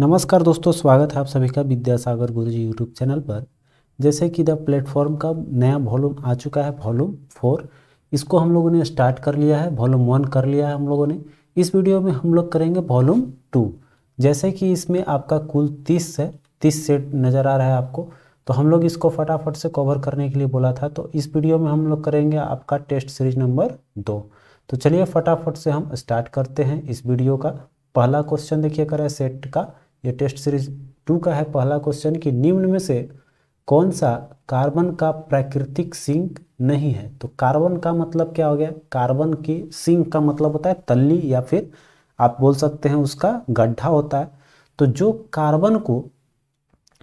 नमस्कार दोस्तों, स्वागत है आप सभी का विद्यासागर गुरुजी यूट्यूब चैनल पर। जैसे कि द प्लेटफॉर्म का नया वॉल्यूम आ चुका है, वॉल्यूम 4। इसको हम लोगों ने स्टार्ट कर लिया है, वॉल्यूम 1 कर लिया है हम लोगों ने। इस वीडियो में हम लोग करेंगे वॉल्यूम 2। जैसे कि इसमें आपका कुल 30 है, 30 सेट नज़र आ रहा है आपको। तो हम लोग इसको फटाफट से कवर करने के लिए बोला था। तो इस वीडियो में हम लोग करेंगे आपका टेस्ट सीरीज नंबर 2। तो चलिए फटाफट से हम स्टार्ट करते हैं इस वीडियो का। पहला क्वेश्चन देखिए करें सेट का, ये टेस्ट सीरीज 2 का है। पहला क्वेश्चन कि निम्न में से कौन सा कार्बन का प्राकृतिक सिंक नहीं है। तो कार्बन का मतलब क्या हो गया? कार्बन की सिंक का मतलब होता है तल्ली, या फिर आप बोल सकते हैं उसका गड्ढा होता है। तो जो कार्बन को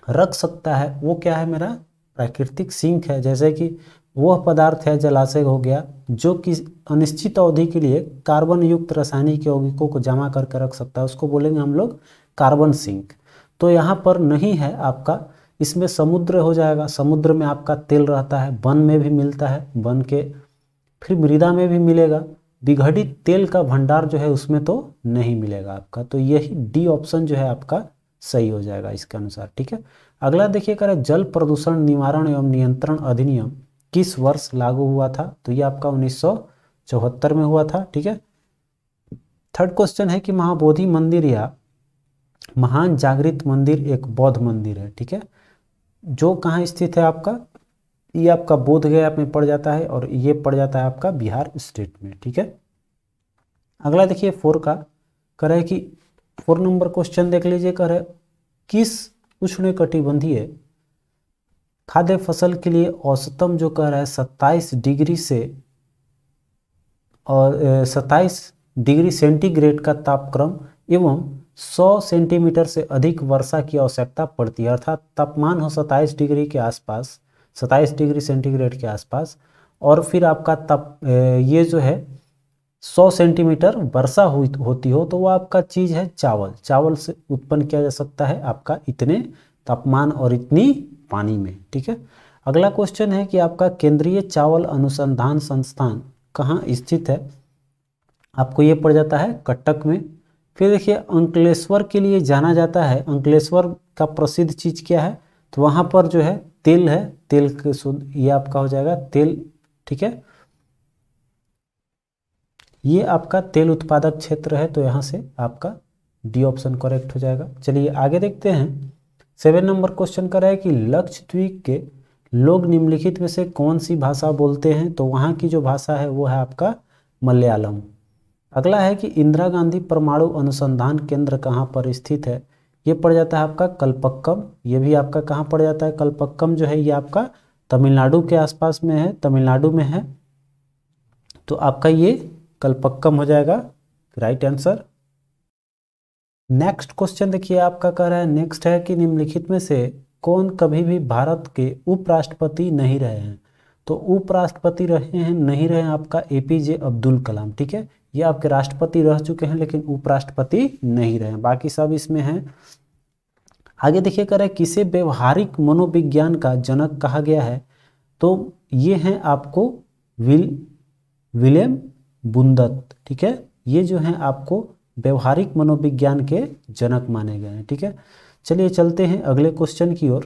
रख सकता है वो क्या है? मेरा प्राकृतिक सिंक है। जैसे कि वह पदार्थ है, जलाशय हो गया, जो कि अनिश्चित अवधि के लिए कार्बन युक्त रासायनिक यौगिकों को जमा करके रख सकता है, उसको बोलेंगे हम लोग कार्बन सिंक। तो यहाँ पर नहीं है आपका, इसमें समुद्र हो जाएगा। समुद्र में आपका तेल रहता है, वन में भी मिलता है, वन के फिर मृदा में भी मिलेगा। विघटित तेल का भंडार जो है उसमें तो नहीं मिलेगा आपका। तो यही डी ऑप्शन जो है आपका सही हो जाएगा इसके अनुसार। ठीक है, अगला देखिए करें, जल प्रदूषण निवारण एवं नियंत्रण अधिनियम किस वर्ष लागू हुआ था? तो ये आपका 1974 में हुआ था। ठीक है, थर्ड क्वेश्चन है कि महाबोधि मंदिर या महान जागृत मंदिर एक बौद्ध मंदिर है। ठीक है, जो कहाँ स्थित है आपका? ये आपका बोध गया में पड़ जाता है, और ये पड़ जाता है आपका बिहार स्टेट में। ठीक है, अगला देखिए 4 का कर है कि 4 नंबर क्वेश्चन देख लीजिए, कर है किस उष्णकटिबंधीय खाद्य फसल के लिए औसतम जो कह रहा है 27 डिग्री से और 27 डिग्री सेंटीग्रेड का तापक्रम एवं 100 सेंटीमीटर से अधिक वर्षा की आवश्यकता पड़ती है। अर्थात तापमान हो 27 डिग्री के आसपास, 27 डिग्री सेंटीग्रेड के आसपास, और फिर आपका ये जो है 100 सेंटीमीटर वर्षा होती हो, तो वो आपका चीज़ है चावल। चावल से उत्पन्न किया जा सकता है आपका इतने तापमान और इतनी पानी में। ठीक है, अगला क्वेश्चन है कि आपका केंद्रीय चावल अनुसंधान संस्थान कहाँ स्थित है? आपको ये पड़ जाता है कटक में। फिर देखिए अंकलेश्वर के लिए जाना जाता है। अंकलेश्वर का प्रसिद्ध चीज़ क्या है? तो वहाँ पर जो है तेल है, तेल के शुद्ध, ये आपका हो जाएगा तेल। ठीक है, ये आपका तेल उत्पादक क्षेत्र है, तो यहाँ से आपका डी ऑप्शन करेक्ट हो जाएगा। चलिए आगे देखते हैं। 7 नंबर क्वेश्चन कर रहा है कि लक्षद्वीप के लोग निम्नलिखित में से कौन सी भाषा बोलते हैं? तो वहाँ की जो भाषा है वो है आपका मलयालम। अगला है कि इंदिरा गांधी परमाणु अनुसंधान केंद्र कहाँ पर स्थित है? ये पड़ जाता है आपका कलपक्कम। ये भी आपका कहाँ पड़ जाता है? कलपक्कम जो है ये आपका तमिलनाडु के आसपास में है, तमिलनाडु में है। तो आपका ये कलपक्कम हो जाएगा राइट आंसर। नेक्स्ट क्वेश्चन देखिए आपका कह रहा है, नेक्स्ट है कि निम्नलिखित में से कौन कभी भी भारत के उपराष्ट्रपति नहीं रहे हैं? तो उपराष्ट्रपति रहे हैं, नहीं रहे हैं आपका एपीजे अब्दुल कलाम। ठीक है, ये आपके राष्ट्रपति रह चुके हैं लेकिन उपराष्ट्रपति नहीं रहे हैं, बाकी सब इसमें हैं। आगे देखिए कह रहा है किसे व्यवहारिक मनोविज्ञान का जनक कहा गया है? तो ये हैं आपको विलियम बुंदत। ठीक है, ये जो हैं आपको व्यवहारिक मनोविज्ञान के जनक माने गए हैं। ठीक है, चलिए चलते हैं अगले क्वेश्चन की ओर।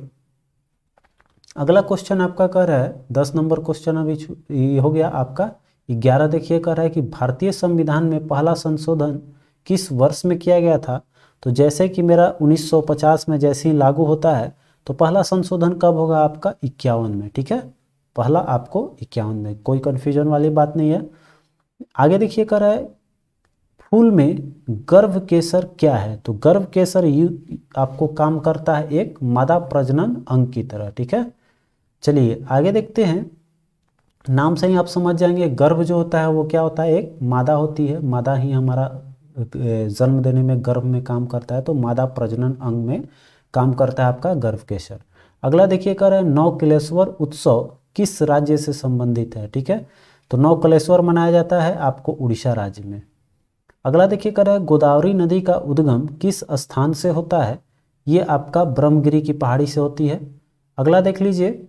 अगला क्वेश्चन आपका कह रहा है 10 नंबर क्वेश्चन अभी ये हो गया आपका। 11 देखिए कह रहा है कि भारतीय संविधान में पहला संशोधन किस वर्ष में किया गया था? तो जैसे कि मेरा 1950 में जैसे ही लागू होता है, तो पहला संशोधन कब होगा आपका? 51 में। ठीक है, पहला आपको 51 में, कोई कन्फ्यूजन वाली बात नहीं है। आगे देखिए कह रहा है फूल में गर्भ केसर क्या है? तो गर्भ केसर आपको काम करता है एक मादा प्रजनन अंग की तरह। ठीक है, चलिए आगे देखते हैं। नाम से ही आप समझ जाएंगे गर्भ जो होता है वो क्या होता है? एक मादा होती है, मादा ही हमारा जन्म देने में गर्भ में काम करता है, तो मादा प्रजनन अंग में काम करता है आपका गर्भ केसर। अगला देखिए कह रहा है नवकलेश्वर उत्सव किस राज्य से संबंधित है? ठीक है, तो नवकलेश्वर मनाया जाता है आपको उड़ीसा राज्य में। अगला देखिए कर रहा है गोदावरी नदी का उद्गम किस स्थान से होता है? ये आपका ब्रह्मगिरी की पहाड़ी से होती है। अगला देख लीजिए,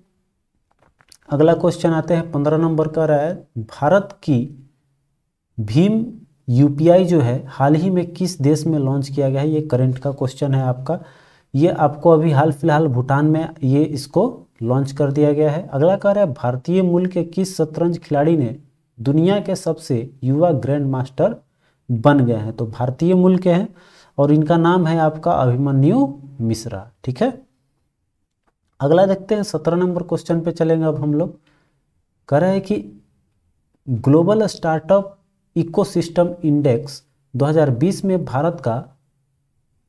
अगला क्वेश्चन आते हैं 15 नंबर का रहा है भारत की भीम यूपीआई जो है हाल ही में किस देश में लॉन्च किया गया है, ये करंट का क्वेश्चन है आपका। ये आपको अभी हाल फिलहाल भूटान में ये इसको लॉन्च कर दिया गया है। अगला कह रहा है भारतीय मूल के किस शतरंज खिलाड़ी ने दुनिया के सबसे युवा ग्रैंड मास्टर बन गए हैं। तो भारतीय मूल के हैं और इनका नाम है आपका अभिमन्यु मिश्रा। ठीक है, अगला देखते हैं 17 नंबर क्वेश्चन पे चलेंगे अब हम लोग। कह रहा है कि ग्लोबल स्टार्टअप इकोसिस्टम इंडेक्स 2020 में भारत का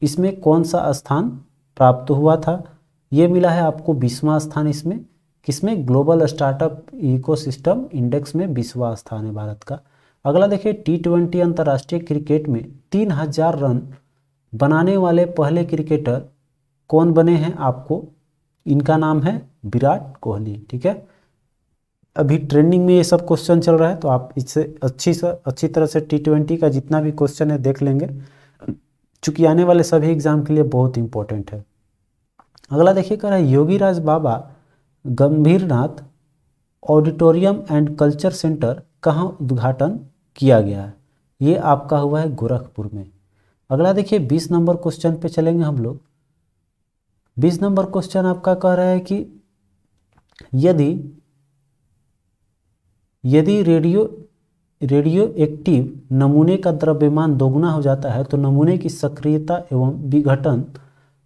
इसमें कौन सा स्थान प्राप्त हुआ था। ये मिला है आपको 20वां स्थान। इसमें किसमें, ग्लोबल स्टार्टअप इकोसिस्टम इंडेक्स में 20वां स्थान है भारत का। अगला देखिए T20 अंतर्राष्ट्रीय क्रिकेट में 3000 रन बनाने वाले पहले क्रिकेटर कौन बने हैं आपको, इनका नाम है विराट कोहली। ठीक है, अभी ट्रेंडिंग में ये सब क्वेश्चन चल रहा है, तो आप इससे अच्छी तरह से T20 का जितना भी क्वेश्चन है देख लेंगे, चूँकि आने वाले सभी एग्जाम के लिए बहुत इंपॉर्टेंट है। अगला देखिए कह रहा है Yogiraj Baba Gambhirnath auditorium and culture centre कहाँ उद्घाटन किया गया है। ये आपका हुआ है गोरखपुर में। अगला देखिए 20 नंबर क्वेश्चन पे चलेंगे हम लोग। 20 नंबर क्वेश्चन आपका कह रहा है कि यदि रेडियो एक्टिव नमूने का द्रव्यमान दोगुना हो जाता है तो नमूने की सक्रियता एवं विघटन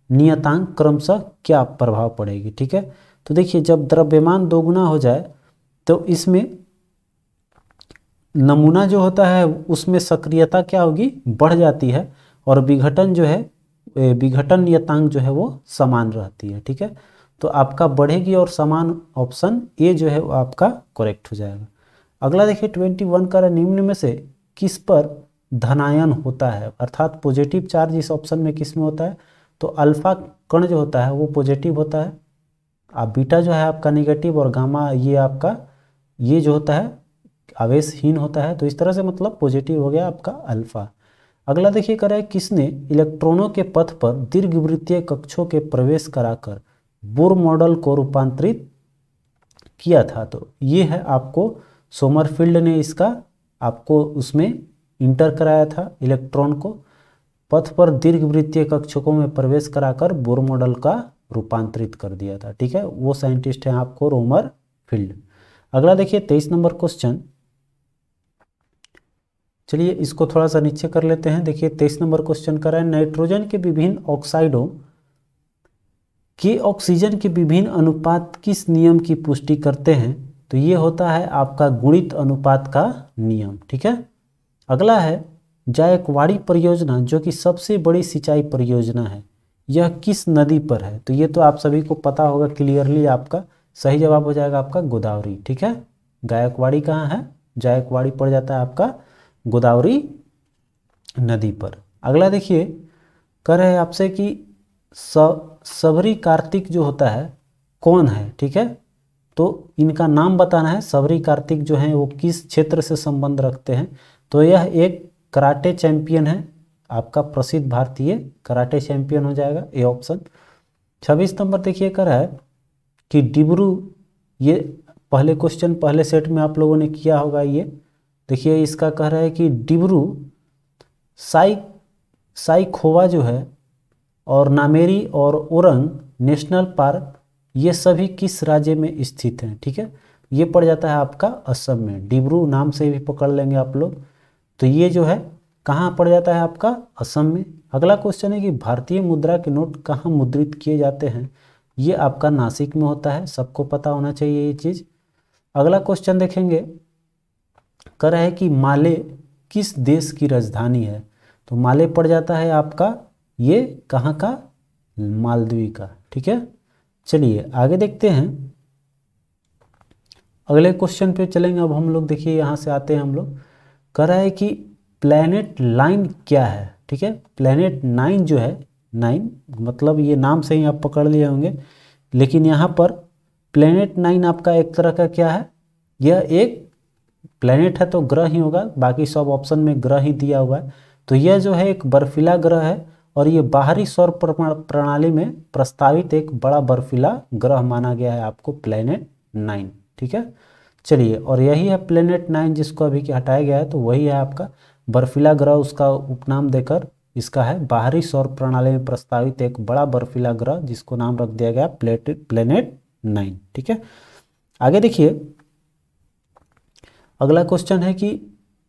नियतांक क्रमशः क्या प्रभाव पड़ेगी। ठीक है, तो देखिए जब द्रव्यमान दोगुना हो जाए तो इसमें नमूना जो होता है उसमें सक्रियता क्या होगी, बढ़ जाती है, और विघटन जो है, विघटन नियतांक जो है वो समान रहती है। ठीक है, तो आपका बढ़ेगी और समान ऑप्शन ए जो है वो आपका करेक्ट हो जाएगा। अगला देखिए 21 का निम्न में से किस पर धनायन होता है, अर्थात पॉजिटिव चार्ज इस ऑप्शन में किस में होता है। तो अल्फा कण जो होता है वो पॉजिटिव होता है, अब बीटा जो है आपका नेगेटिव, और गामा ये आपका ये जो होता है आवेशहीन होता है। तो इस तरह से मतलब पॉजिटिव हो गया आपका अल्फा। अगला देखिए कर रहा है किसने इलेक्ट्रॉनों के पथ पर दीर्घवृत्तीय कक्षों के प्रवेश कराकर बोर मॉडल को रूपांतरित किया था। तो ये है आपको सोमरफील्ड ने इसका आपको उसमें इंटर कराया था, इलेक्ट्रॉन को पथ पर दीर्घवृत्तीय कक्षकों में प्रवेश कराकर बोर मॉडल का रूपांतरित कर दिया था। ठीक है, वो साइंटिस्ट हैं आपको सोमरफील्ड। अगला देखिए 23 नंबर क्वेश्चन, चलिए इसको थोड़ा सा नीचे कर लेते हैं। देखिए 23 नंबर क्वेश्चन कर रहा है नाइट्रोजन के विभिन्न ऑक्साइडों के ऑक्सीजन के विभिन्न अनुपात किस नियम की पुष्टि करते हैं। तो ये होता है आपका गुणित अनुपात का नियम। ठीक है, अगला है जायकवाड़ी परियोजना जो कि सबसे बड़ी सिंचाई परियोजना है, यह किस नदी पर है। तो ये तो आप सभी को पता होगा क्लियरली, आपका सही जवाब हो जाएगा आपका गोदावरी। ठीक है, गायकवाड़ी कहाँ है, जायकवाड़ी पड़ जाता है आपका गोदावरी नदी पर। अगला देखिए कह रहे हैं आपसे कि सबरी कार्तिक जो होता है कौन है। ठीक है, तो इनका नाम बताना है। सबरी कार्तिक जो हैं वो किस क्षेत्र से संबंध रखते हैं। तो यह एक कराटे चैंपियन है, आपका प्रसिद्ध भारतीय कराटे चैंपियन हो जाएगा ए ऑप्शन। 26 नंबर देखिए कह रहा है कि डिब्रू, ये पहले क्वेश्चन पहले सेट में आप लोगों ने किया होगा। ये देखिए इसका कह रहा है कि डिब्रू साइखोवा जो है और नामेरी और ओरंग नेशनल पार्क ये सभी किस राज्य में स्थित हैं। ठीक है, ये पड़ जाता है आपका असम में, डिब्रू नाम से भी पकड़ लेंगे आप लोग। तो ये जो है कहाँ पड़ जाता है आपका असम में। अगला क्वेश्चन है कि भारतीय मुद्रा के नोट कहाँ मुद्रित किए जाते हैं। ये आपका नासिक में होता है, सबको पता होना चाहिए ये चीज़। अगला क्वेश्चन देखेंगे, कह रहा है कि माले किस देश की राजधानी है। तो माले पड़ जाता है आपका ये कहाँ का, मालदीव का। ठीक है, चलिए आगे देखते हैं, अगले क्वेश्चन पे चलेंगे अब हम लोग। देखिए यहाँ से आते हैं हम लोग, कह रहा है कि प्लैनेट 9 क्या है। ठीक है, प्लैनेट 9 जो है, 9 मतलब ये नाम से ही आप पकड़ लिए होंगे, लेकिन यहाँ पर प्लैनेट 9 आपका एक तरह का क्या है, यह एक प्लैनेट है तो ग्रह ही होगा, बाकी सब ऑप्शन में ग्रह ही दिया हुआ है। तो यह जो है एक बर्फीला ग्रह है और ये बाहरी सौर प्रणाली में प्रस्तावित एक बड़ा बर्फीला ग्रह माना गया है आपको प्लैनेट 9। ठीक है, चलिए और यही है प्लैनेट 9 जिसको अभी के हटाया गया है, तो वही है आपका बर्फीला ग्रह उसका उपनाम देकर इसका है बाहरी सौर प्रणाली में प्रस्तावित एक बड़ा बर्फीला ग्रह जिसको नाम रख दिया गया प्लेनेट 9। ठीक है, आगे देखिए अगला क्वेश्चन है कि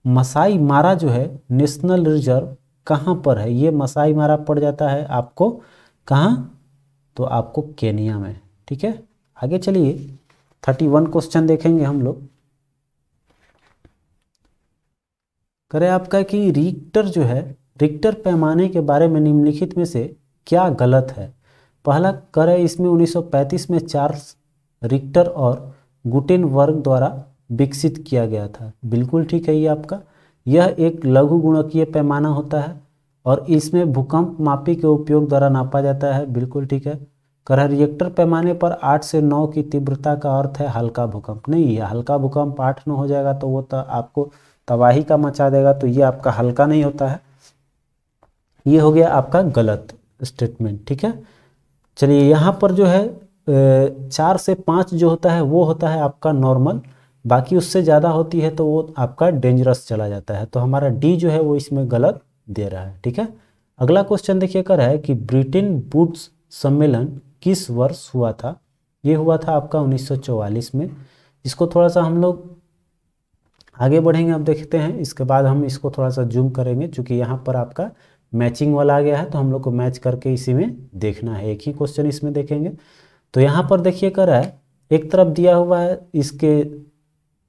मसाई मारा जो है नेशनल रिजर्व कहाँ पर है। ये मसाई मारा पड़ जाता है आपको कहाँ, तो आपको केनिया में। ठीक है, आगे चलिए 31 क्वेश्चन देखेंगे हम लोग। करें आपका कि रिक्टर पैमाने के बारे में निम्नलिखित में से क्या गलत है। पहला करें इसमें 1935 में चार्ल्स रिक्टर और गुटेनबर्ग द्वारा विकसित किया गया था। बिल्कुल ठीक है ये आपका। यह एक लघु गुणकीय पैमाना होता है और इसमें भूकंप मापी के उपयोग द्वारा नापा जाता है। बिल्कुल ठीक है। करें रिक्टर पैमाने पर 8 से 9 की तीव्रता का अर्थ है हल्का भूकंप। नहीं है, हल्का भूकंप 8-9 हो जाएगा तो वो आपको तबाही का मचा देगा, तो ये आपका हल्का नहीं होता है। ये हो गया आपका गलत स्टेटमेंट। ठीक है, चलिए यहाँ पर जो है 4 से 5 जो होता है वो होता है आपका नॉर्मल, बाकी उससे ज़्यादा होती है तो वो आपका डेंजरस चला जाता है। तो हमारा डी जो है वो इसमें गलत दे रहा है। ठीक है, अगला क्वेश्चन देखिए कर है कि ब्रिटेन वुड्स सम्मेलन किस वर्ष हुआ था। ये हुआ था आपका 1944 में। इसको थोड़ा सा हम लोग आगे बढ़ेंगे, अब देखते हैं। इसके बाद हम इसको थोड़ा सा जूम करेंगे, चूँकि यहाँ पर आपका मैचिंग वाला आ गया है तो हम लोग को मैच करके इसी में देखना है। एक ही क्वेश्चन इसमें देखेंगे। तो यहाँ पर देखिए कर रहा है एक तरफ दिया हुआ है इसके,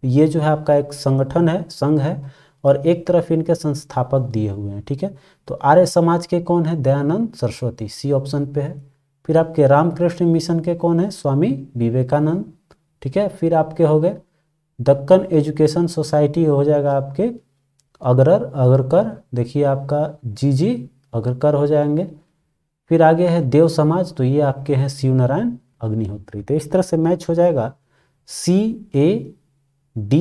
ये जो है आपका एक संगठन है, संघ है, और एक तरफ इनके संस्थापक दिए हुए हैं। ठीक है, तो आर्य समाज के कौन है, दयानंद सरस्वती, सी ऑप्शन पे है। फिर आपके रामकृष्ण मिशन के कौन है, स्वामी विवेकानंद। ठीक है, फिर आपके हो गए दक्कन एजुकेशन सोसाइटी हो जाएगा आपके अग्रकर, देखिए आपका जी अग्रकर हो जाएंगे। फिर आगे है देव समाज, तो ये आपके हैं शिव नारायण अग्निहोत्री। तो इस तरह से मैच हो जाएगा CAD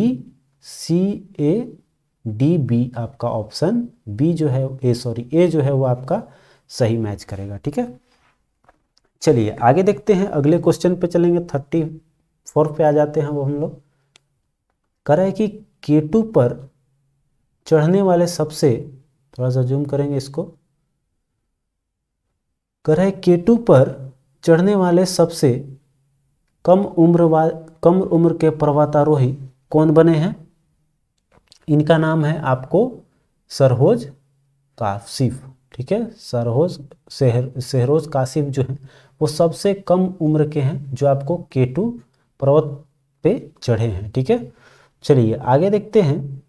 CADB, आपका ऑप्शन बी जो है ए जो है वो आपका सही मैच करेगा। ठीक है, चलिए आगे देखते हैं, अगले क्वेश्चन पे चलेंगे। 34 पे आ जाते हैं वो हम लोग। कर है कि K2 पर चढ़ने वाले सबसे, थोड़ा सा जूम करेंगे इसको, कर है K2 पर चढ़ने वाले सबसे कम उम्र के पर्वतारोही कौन बने हैं। इनका नाम है आपको सरहोज कासिफ। ठीक है, सहरोज कासिफ जो है वो सबसे कम उम्र के हैं जो आपको K2 पर्वत पे चढ़े हैं। ठीक है, चलिए आगे देखते हैं।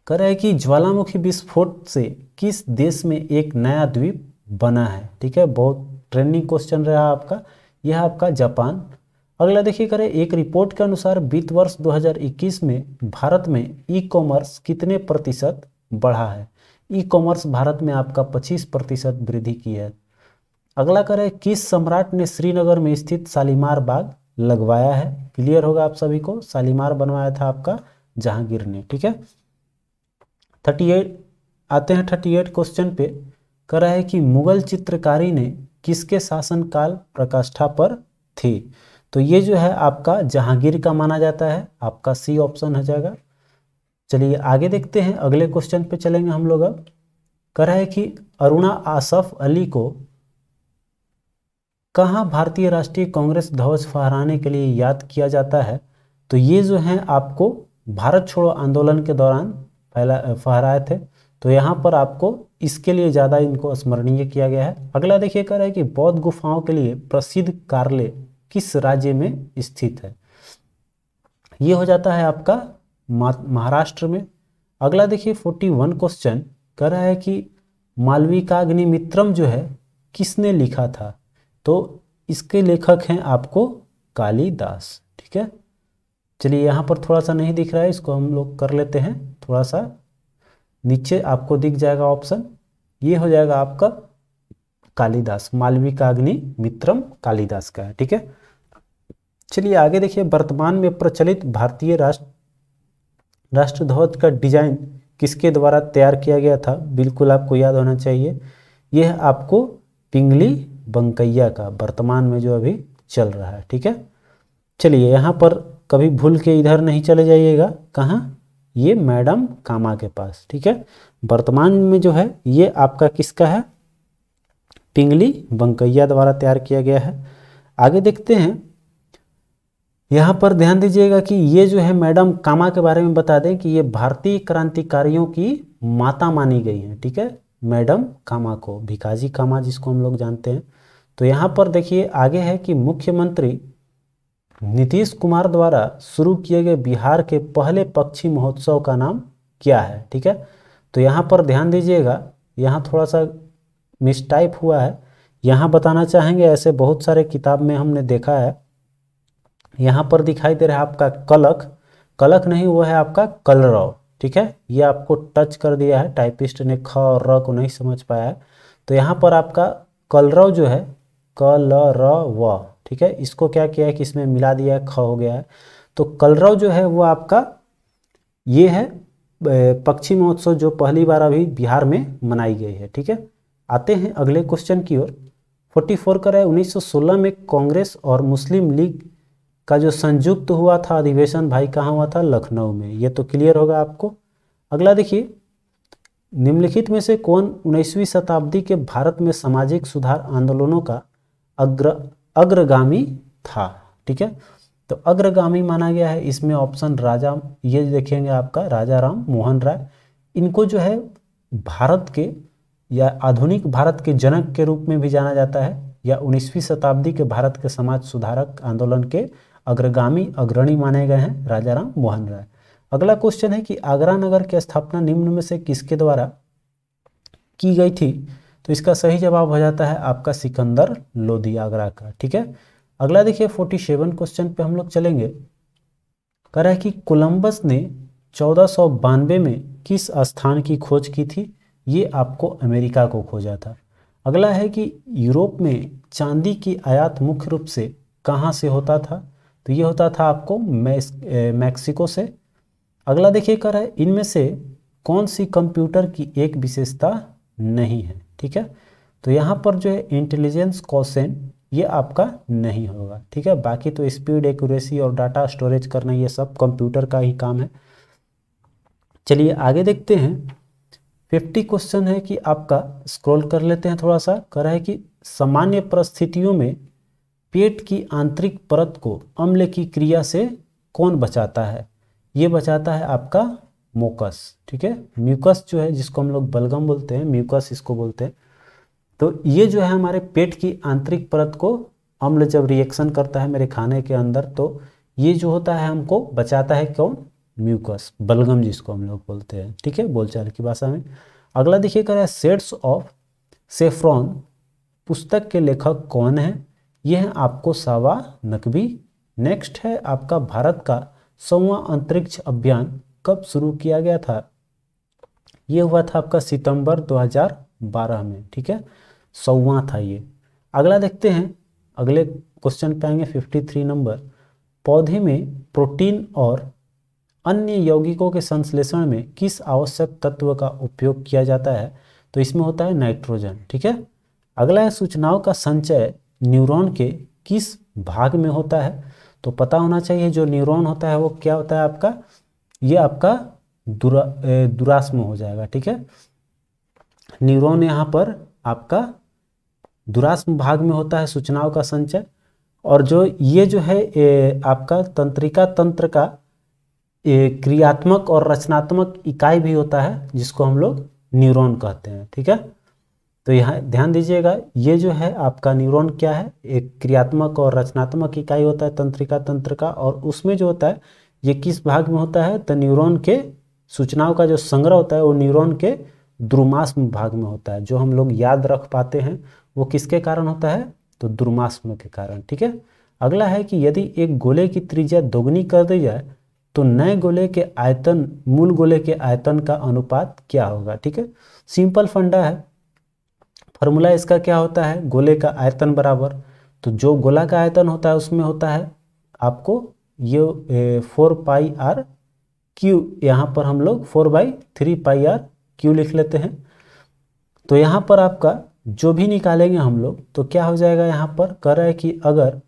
कह रहा है कि ज्वालामुखी विस्फोट से किस देश में एक नया द्वीप बना है। ठीक है, बहुत ट्रेंडिंग क्वेश्चन रहा आपका, यह आपका जापान। अगला देखिए करें, एक रिपोर्ट के अनुसार वित्त वर्ष 2021 में भारत में ई कॉमर्स कितने प्रतिशत बढ़ा है। ई कॉमर्स भारत में आपका 25% वृद्धि की है। अगला करें, किस सम्राट ने श्रीनगर में स्थित शालीमार बाग लगवाया है। क्लियर होगा आप सभी को, शालीमार बनवाया था आपका जहांगीर ने। ठीक है, 38 आते हैं 38 क्वेश्चन पे। कह रहा है कि मुगल चित्रकारी ने किसके शासनकाल प्रकाष्ठा पर थी। तो ये जो है आपका जहांगीर का माना जाता है, आपका सी ऑप्शन हो जाएगा। चलिए आगे देखते हैं, अगले क्वेश्चन पे चलेंगे हम लोग अब। कह रहा है कि अरुणा आसफ अली को कहाँ भारतीय राष्ट्रीय कांग्रेस ध्वज फहराने के लिए याद किया जाता है। तो ये जो है आपको भारत छोड़ो आंदोलन के दौरान फहराए थे, तो यहाँ पर आपको इसके लिए ज़्यादा इनको स्मरणीय किया गया है। अगला देखिए कह रहा है कि बौद्ध गुफाओं के लिए प्रसिद्ध कार्ले किस राज्य में स्थित है। ये हो जाता है आपका महाराष्ट्र में। अगला देखिए 41 क्वेश्चन कह रहा है कि मालविकाग्निमित्रम जो है किसने लिखा था। तो इसके लेखक हैं आपको कालिदास। ठीक है, चलिए यहाँ पर थोड़ा सा नहीं दिख रहा है, इसको हम लोग कर लेते हैं थोड़ा सा नीचे, आपको दिख जाएगा ऑप्शन, ये हो जाएगा आपका कालिदास, मालविकाग्निमित्रम कालिदास का है। ठीक है, चलिए आगे देखिए, वर्तमान में प्रचलित भारतीय राष्ट्रध्वज का डिजाइन किसके द्वारा तैयार किया गया था। बिल्कुल आपको याद होना चाहिए, यह आपको पिंगली बंकैया का वर्तमान में जो अभी चल रहा है। ठीक है, चलिए यहाँ पर कभी भूल के इधर नहीं चले जाइएगा, कहाँ, ये मैडम कामा के पास, ठीक है। वर्तमान में जो है ये आपका किसका है, पिंगली वेंकैया द्वारा तैयार किया गया है। आगे देखते हैं, यहाँ पर ध्यान दीजिएगा कि ये जो है मैडम कामा के बारे में बता दें कि ये भारतीय क्रांतिकारियों की माता मानी गई हैं, ठीक है। मैडम कामा को, भिकाजी कामा जिसको हम लोग जानते हैं। तो यहाँ पर देखिए आगे है कि मुख्यमंत्री नीतीश कुमार द्वारा शुरू किए गए बिहार के पहले पक्षी महोत्सव का नाम क्या है, ठीक है। तो यहाँ पर ध्यान दीजिएगा, यहाँ थोड़ा सा मिसटाइप हुआ है। यहाँ बताना चाहेंगे, ऐसे बहुत सारे किताब में हमने देखा है, यहाँ पर दिखाई दे रहा है आपका कलक, कलक नहीं, वो है आपका कलरव, ठीक है। ये आपको टच कर दिया है, टाइपिस्ट ने ख और र को नहीं समझ पाया है। तो यहाँ पर आपका कलरव जो है कलरव, ठीक है, इसको क्या किया है कि इसमें मिला दिया है, ख हो गया है। तो कलरव जो है वो आपका ये है पक्षी महोत्सव जो पहली बार अभी बिहार में मनाई गई है, ठीक है। आते हैं अगले क्वेश्चन की ओर। 44 का है 1916 में कांग्रेस और मुस्लिम लीग का जो संयुक्त हुआ था अधिवेशन, भाई कहाँ हुआ था, लखनऊ में। ये तो क्लियर होगा आपको। अगला देखिए, निम्नलिखित में से कौन 19वीं शताब्दी के भारत में सामाजिक सुधार आंदोलनों का अग्रगामी था, ठीक है। तो अग्रगामी माना गया है इसमें ऑप्शन राजा, ये देखेंगे आपका राजा राम मोहन राय। इनको जो है भारत के या आधुनिक भारत के जनक के रूप में भी जाना जाता है, या 19वीं शताब्दी के भारत के समाज सुधारक आंदोलन के अग्रणी माने गए हैं राजा राम मोहन राय। अगला क्वेश्चन है कि आगरा नगर की स्थापना निम्न में से किसके द्वारा की गई थी। तो इसका सही जवाब हो जाता है आपका सिकंदर लोधी आगरा का, ठीक है। अगला देखिए 47 क्वेश्चन पे हम लोग चलेंगे। कह रहा है कि कोलंबस ने 1492 में किस स्थान की खोज की थी। ये आपको अमेरिका को खोजा था। अगला है कि यूरोप में चांदी की आयात मुख्य रूप से कहाँ से होता था। तो ये होता था आपको मैक्सिको से। अगला देखिए कर है इनमें से कौन सी कंप्यूटर की एक विशेषता नहीं है, ठीक है। तो यहाँ पर जो है इंटेलिजेंस क्वोशिएंट ये आपका नहीं होगा, ठीक है। बाकी तो स्पीड, एक्यूरेसी और डाटा स्टोरेज करना ये सब कंप्यूटर का ही काम है। चलिए आगे देखते हैं। 50 क्वेश्चन है कि आपका स्क्रॉल कर लेते हैं थोड़ा सा। कह रहा है कि सामान्य परिस्थितियों में पेट की आंतरिक परत को अम्ल की क्रिया से कौन बचाता है। ये बचाता है आपका म्यूकस, ठीक है। म्यूकस जो है जिसको हम लोग बलगम बोलते हैं, म्यूकस इसको बोलते हैं। तो ये जो है हमारे पेट की आंतरिक परत को अम्ल जब रिएक्शन करता है मेरे खाने के अंदर, तो ये जो होता है हमको बचाता है कौन, म्यूकस, बलगम जिसको हम लोग बोलते हैं, ठीक है, बोलचाल की भाषा में। अगला देखिए कर है शेड्स ऑफ सेफ्रॉन पुस्तक के लेखक कौन है। यह है आपको सावा नकवी। नेक्स्ट है आपका भारत का 100वां अंतरिक्ष अभियान कब शुरू किया गया था। ये हुआ था आपका सितंबर 2012 में, ठीक है, 100वां था ये। अगला देखते हैं, अगले क्वेश्चन पे आएंगे 53 नंबर। पौधे में प्रोटीन और अन्य यौगिकों के संश्लेषण में किस आवश्यक तत्व का उपयोग किया जाता है। तो इसमें होता है नाइट्रोजन, ठीक है। अगला है सूचनाओं का संचय न्यूरॉन के किस भाग में होता है। तो पता होना चाहिए जो न्यूरॉन होता है वो क्या होता है आपका, ये आपका दुरास्म हो जाएगा, ठीक है। न्यूरॉन यहाँ पर आपका दुरास्म भाग में होता है सूचनाओं का संचय। और जो ये जो है आपका तंत्रिका तंत्र का क्रियात्मक और रचनात्मक इकाई भी होता है जिसको हम लोग न्यूरॉन कहते हैं, ठीक है। तो यहाँ ध्यान दीजिएगा, ये जो है आपका न्यूरॉन क्या है, एक क्रियात्मक और रचनात्मक इकाई होता है तंत्रिका तंत्र का। और उसमें जो होता है ये किस भाग में होता है, तो न्यूरॉन के सूचनाओं का जो संग्रह होता है वो न्यूरॉन के द्रुमास्म भाग में होता है। जो हम लोग याद रख पाते हैं वो किसके कारण होता है, तो द्रुमास्म के कारण, ठीक है। अगला है कि यदि एक गोले की त्रिज्या दोगुनी कर दी जाए तो नए गोले के आयतन मूल गोले के आयतन का अनुपात क्या होगा, ठीक है। सिंपल फंडा है, फॉर्मूला इसका क्या होता है, गोले का आयतन बराबर, तो जो गोला का आयतन होता है उसमें होता है आपको ये 4πr क्यू, यहाँ पर हम लोग 4/3πr क्यू लिख लेते हैं। तो यहाँ पर आपका जो भी निकालेंगे हम लोग तो क्या हो जाएगा, यहाँ पर कह रहा है कि अगर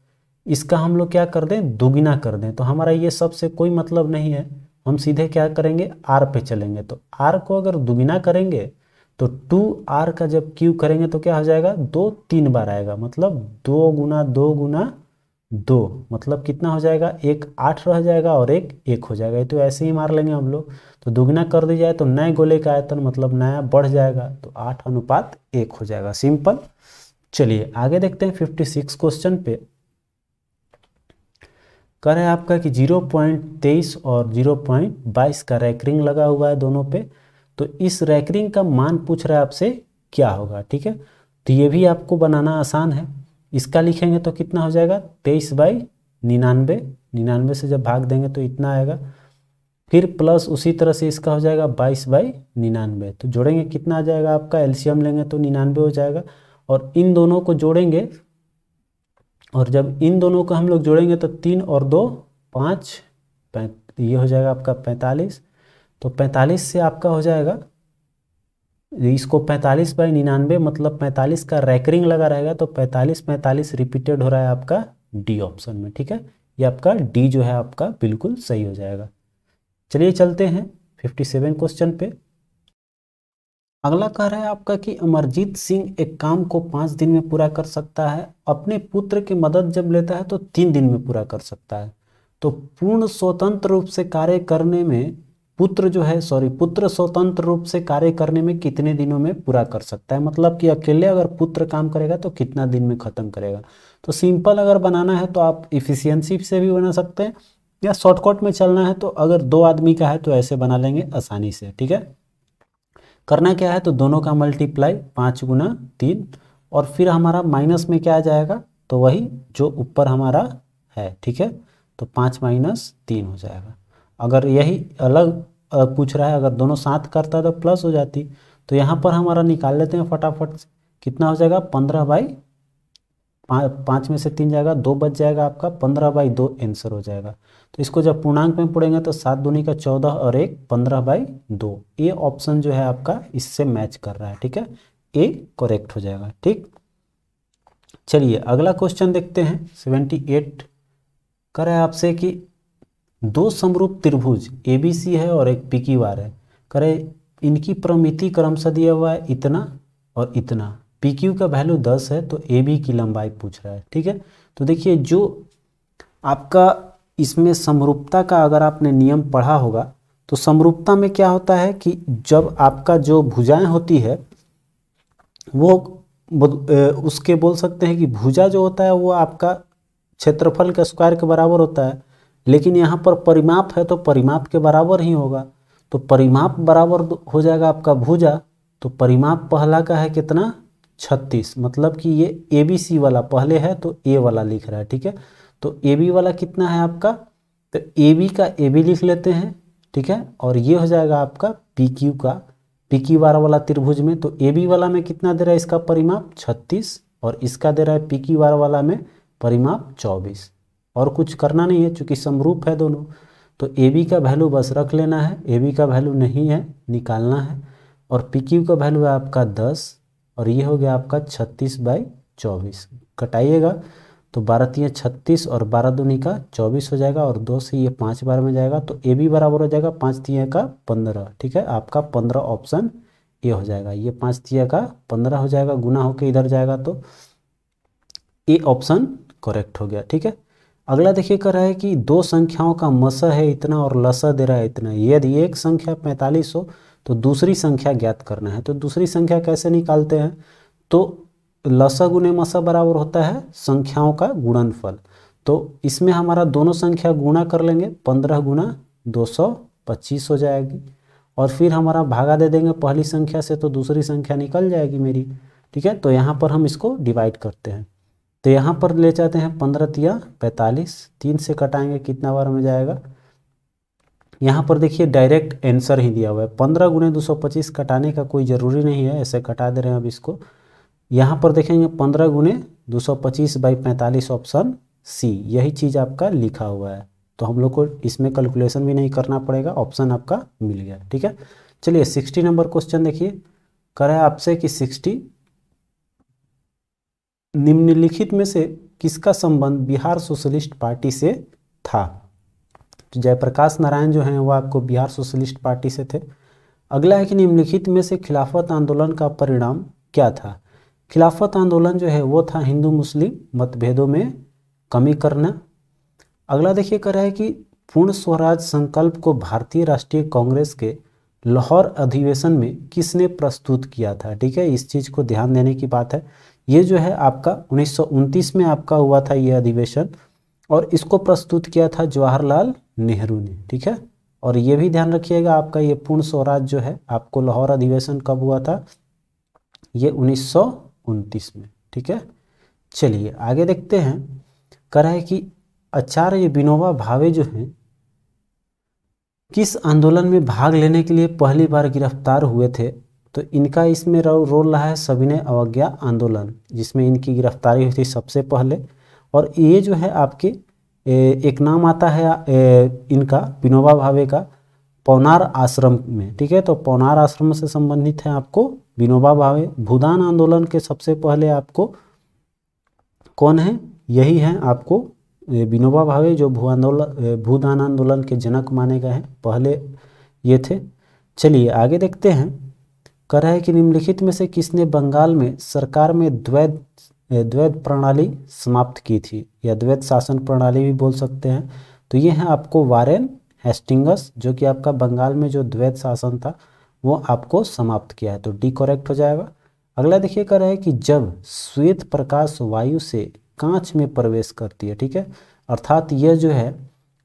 इसका हम लोग क्या कर दें, दुगुना कर दें, तो हमारा ये सब से कोई मतलब नहीं है, हम सीधे क्या करेंगे, आर पे चलेंगे। तो आर को अगर दुगुना करेंगे तो 2r का जब क्यू करेंगे तो क्या हो जाएगा, 2 3 बार आएगा, मतलब 2 गुना 2 गुना 2, मतलब कितना हो जाएगा, एक 8 रह जाएगा और एक 1 हो जाएगा। तो ऐसे ही मार लेंगे हम लोग। तो दुगना कर दिया जाए तो नए गोले का आयतन मतलब नया बढ़ जाएगा, तो 8:1 हो जाएगा। सिंपल। चलिए आगे देखते हैं 56 क्वेश्चन पे। कह रहे हैं आपका कि 0.23 और 0.22 का रैकरिंग लगा हुआ है दोनों पे। तो इस रैकरिंग का मान पूछ रहा है आपसे क्या होगा, ठीक है। तो ये भी आपको बनाना आसान है। इसका लिखेंगे तो कितना हो जाएगा, 23/99, 99 से जब भाग देंगे तो इतना आएगा। फिर प्लस उसी तरह से इसका हो जाएगा 22/99। तो जोड़ेंगे कितना आ जाएगा आपका, एलसीएम लेंगे तो 99 हो जाएगा। और इन दोनों को जोड़ेंगे, और जब इन दोनों को हम लोग जोड़ेंगे तो 3 और 2 5, ये हो जाएगा आपका 45। तो 45 से आपका हो जाएगा, इसको 45/99 मतलब 45 का रैकरिंग लगा रहेगा, तो 45 45 रिपीटेड हो रहा है आपका डी ऑप्शन में, ठीक है। ये आपका डी जो है आपका बिल्कुल सही हो जाएगा। चलिए चलते हैं 57 क्वेश्चन पे। अगला कह रहा है आपका कि अमरजीत सिंह एक काम को 5 दिन में पूरा कर सकता है, अपने पुत्र की मदद जब लेता है तो 3 दिन में पूरा कर सकता है। तो पूर्ण स्वतंत्र रूप से कार्य करने में पुत्र स्वतंत्र रूप से कार्य करने में कितने दिनों में पूरा कर सकता है, मतलब कि अकेले अगर पुत्र काम करेगा तो कितना दिन में खत्म करेगा। तो सिंपल अगर बनाना है तो आप इफिशियंसी से भी बना सकते हैं, या शॉर्टकट में चलना है तो अगर 2 आदमी का है तो ऐसे बना लेंगे आसानी से, ठीक है। करना क्या है, तो दोनों का मल्टीप्लाई 5 गुना 3, और फिर हमारा माइनस में क्या आ जाएगा, तो वही जो ऊपर हमारा है, ठीक है। तो 5-3 हो जाएगा। अगर यही अलग पूछ रहा है, अगर दोनों साथ करता तो प्लस हो जाती। तो यहाँ पर हमारा निकाल लेते हैं फटाफट से। कितना हो जाएगा, 15/5 में से 3 जाएगा, 2 बच जाएगा आपका, 15/2 आंसर हो जाएगा। तो इसको जब पूर्णांक में पढ़ेंगे तो 7 दूनी का 14 और 1 15/2। ए ऑप्शन जो है आपका इससे मैच कर रहा है, ठीक है। ए करेक्ट हो जाएगा, ठीक। चलिए अगला क्वेश्चन देखते हैं 78। कर रहा है आपसे कि 2 समरूप त्रिभुज ABC है और एक PQR है। करे इनकी प्रमिति क्रमशः दिया हुआ है इतना और इतना। PQ का वैल्यू 10 है, तो AB की लंबाई पूछ रहा है, ठीक है। तो देखिए जो आपका इसमें समरूपता का अगर आपने नियम पढ़ा होगा तो समरूपता में क्या होता है कि जब आपका जो भुजाएं होती है वो उसके बोल सकते हैं कि भुजा जो होता है वो आपका क्षेत्रफल के स्क्वायर के बराबर होता है, लेकिन यहाँ पर परिमाप है तो परिमाप के बराबर ही होगा। तो परिमाप बराबर हो जाएगा आपका भुजा। तो परिमाप पहला का है कितना, 36, मतलब कि ये ABC वाला पहले है तो A वाला लिख रहा है, ठीक है। तो AB वाला कितना है आपका, तो AB का AB लिख लेते हैं, ठीक है। और ये हो जाएगा आपका PQ का, PQR वाला त्रिभुज में। तो AB वाला में कितना दे रहा है इसका परिमाप 36, और इसका दे रहा है PQR वाला में परिमाप 24। और कुछ करना नहीं है चूंकि समरूप है दोनों। तो AB का वैल्यू बस रख लेना है, AB का वैल्यू नहीं है निकालना है। और PQ का वैल्यू है आपका 10, और ये हो गया आपका 36/24। कटाइएगा तो 12×3 = 36 और 12×2 = 24 हो जाएगा, और 2 से ये 5 बार में जाएगा। तो AB बराबर हो जाएगा 5×3 = 15, ठीक है। आपका 15 ऑप्शन ए हो जाएगा। ये 5×3 = 15 हो जाएगा, गुना होके इधर जाएगा, तो ए ऑप्शन करेक्ट हो गया, ठीक है। अगला देखिए कर रहा है कि 2 संख्याओं का मस है इतना और लस दे रहा है इतना। यदि एक संख्या 45 हो तो दूसरी संख्या ज्ञात करना है। तो दूसरी संख्या कैसे निकालते हैं, तो लसा गुने मसा बराबर होता है संख्याओं का गुणनफल। तो इसमें हमारा दोनों संख्या गुणा कर लेंगे, 15 × 225 हो जाएगी, और फिर हमारा भागा दे देंगे पहली संख्या से तो दूसरी संख्या निकल जाएगी मेरी, ठीक है। तो यहाँ पर हम इसको डिवाइड करते हैं। तो यहाँ पर ले जाते हैं 15×3 = 45, 3 से कटाएंगे कितना बार में जाएगा। यहाँ पर देखिए डायरेक्ट आंसर ही दिया हुआ है, 15 × 225 कटाने का कोई ज़रूरी नहीं है, ऐसे कटा दे रहे हैं अब इसको। यहाँ पर देखेंगे 15 × 225/45 ऑप्शन सी, यही चीज़ आपका लिखा हुआ है। तो हम लोग को इसमें कैलकुलेशन भी नहीं करना पड़ेगा, ऑप्शन आपका मिल गया, ठीक है। चलिए 60 नंबर क्वेश्चन देखिए। कह रहा है आपसे कि 60 निम्नलिखित में से किसका संबंध बिहार सोशलिस्ट पार्टी से था। जयप्रकाश नारायण जो हैं वो आपको बिहार सोशलिस्ट पार्टी से थे। अगला है कि निम्नलिखित में से खिलाफत आंदोलन का परिणाम क्या था। खिलाफत आंदोलन जो है वो था हिंदू मुस्लिम मतभेदों में कमी करना। अगला देखिए कर रहा है कि पूर्ण स्वराज संकल्प को भारतीय राष्ट्रीय कांग्रेस के लाहौर अधिवेशन में किसने प्रस्तुत किया था। ठीक है, इस चीज़ को ध्यान देने की बात है। ये जो है आपका 1929 में आपका हुआ था ये अधिवेशन, और इसको प्रस्तुत किया था जवाहरलाल नेहरू ने। ठीक है, और ये भी ध्यान रखिएगा आपका ये पूर्ण स्वराज जो है आपको लाहौर अधिवेशन कब हुआ था, ये 1929 में। ठीक है, चलिए आगे देखते हैं। कह रहा है कि आचार्य विनोबा भावे जो हैं किस आंदोलन में भाग लेने के लिए पहली बार गिरफ्तार हुए थे। तो इनका इसमें रोल रहा है सविनय अवज्ञा आंदोलन, जिसमें इनकी गिरफ्तारी हुई थी सबसे पहले। और ये जो है आपके एक नाम आता है इनका विनोबा भावे का पौनार आश्रम में। ठीक है, तो पौनार आश्रम से संबंधित है आपको विनोबा भावे। भूदान आंदोलन के सबसे पहले आपको कौन है, यही हैं आपको विनोबा भावे, जो भूदान आंदोलन के जनक माने गए हैं, पहले ये थे। चलिए आगे देखते हैं। कह रहा है कि निम्नलिखित में से किसने बंगाल में सरकार में द्वैध प्रणाली समाप्त की थी, या द्वैध शासन प्रणाली भी बोल सकते हैं। तो ये है आपको वारेन हेस्टिंग्स, जो कि आपका बंगाल में जो द्वैध शासन था वो आपको समाप्त किया है, तो डी करेक्ट हो जाएगा। अगला देखिए कह रहा है कि जब श्वेत प्रकाश वायु से कांच में प्रवेश करती है, ठीक है, अर्थात यह जो है